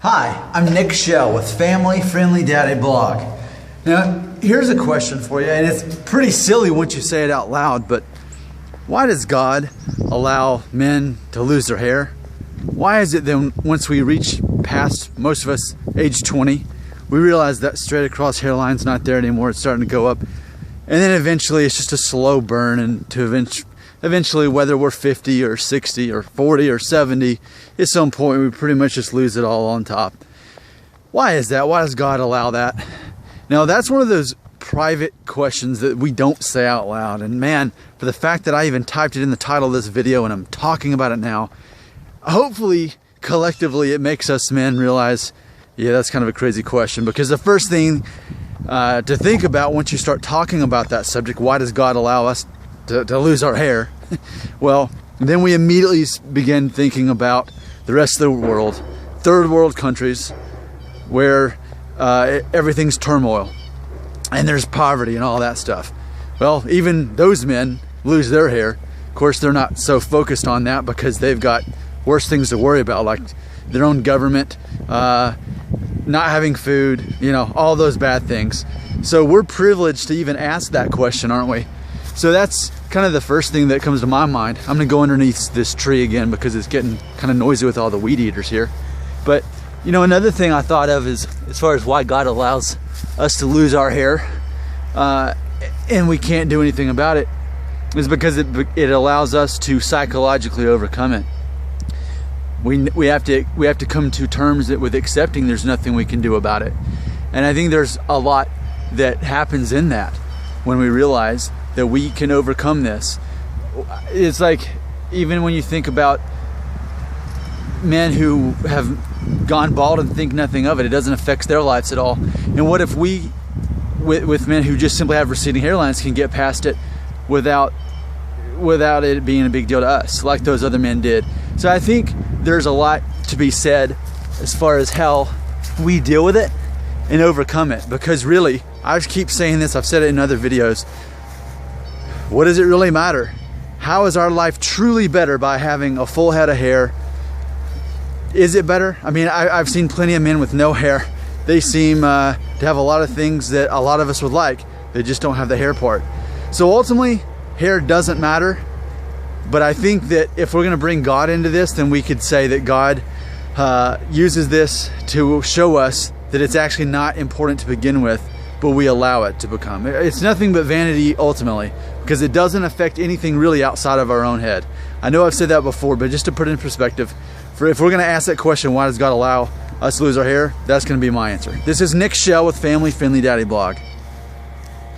Hi, I'm Nick Shell with Family Friendly Daddy Blog. Now, here's a question for you, and it's pretty silly once you say it out loud, but why does God allow men to lose their hair? Why is it that once we reach past, most of us, age 20, we realize that straight across hairline's not there anymore, it's starting to go up, and then eventually it's just a slow burn, and to eventually, whether we're 50 or 60 or 40 or 70, at some point we pretty much just lose it all on top. Why is that? Why does God allow that? Now, that's one of those private questions that we don't say out loud. And man, for the fact that I even typed it in the title of this video and I'm talking about it now, hopefully, collectively, it makes us men realize, yeah, that's kind of a crazy question. Because the first thing to think about once you start talking about that subject, why does God allow us to lose our hair? Well, then we immediately begin thinking about the rest of the world, third world countries, where everything's turmoil and there's poverty and all that stuff. Well, even those men lose their hair. Of course, they're not so focused on that because they've got worse things to worry about, like their own government, not having food, you know, all those bad things. So we're privileged to even ask that question, aren't we? So that's kind of the first thing that comes to my mind. I'm gonna go underneath this tree again because it's getting kind of noisy with all the weed eaters here. But you know, another thing I thought of is, as far as why God allows us to lose our hair and we can't do anything about it, is because it allows us to psychologically overcome it. We have to come to terms with accepting there's nothing we can do about it. And I think there's a lot that happens in that when we realize that we can overcome this. It's like, even when you think about men who have gone bald and think nothing of it, it doesn't affect their lives at all. And what if we, with men who just simply have receding hairlines, can get past it without it being a big deal to us, like those other men did? So I think there's a lot to be said as far as how we deal with it and overcome it. Because really, I keep saying this, I've said it in other videos, what does it really matter? How is our life truly better by having a full head of hair? Is it better? I mean, I've seen plenty of men with no hair. They seem to have a lot of things that a lot of us would like. They just don't have the hair part. So ultimately, hair doesn't matter. But I think that if we're gonna bring God into this, then we could say that God uses this to show us that it's actually not important to begin with, but we allow it to become. It's nothing but vanity ultimately, because it doesn't affect anything really outside of our own head. I know I've said that before, but just to put it in perspective, if we're gonna ask that question, why does God allow us to lose our hair? That's gonna be my answer. This is Nick Shell with Family Friendly Daddy Blog.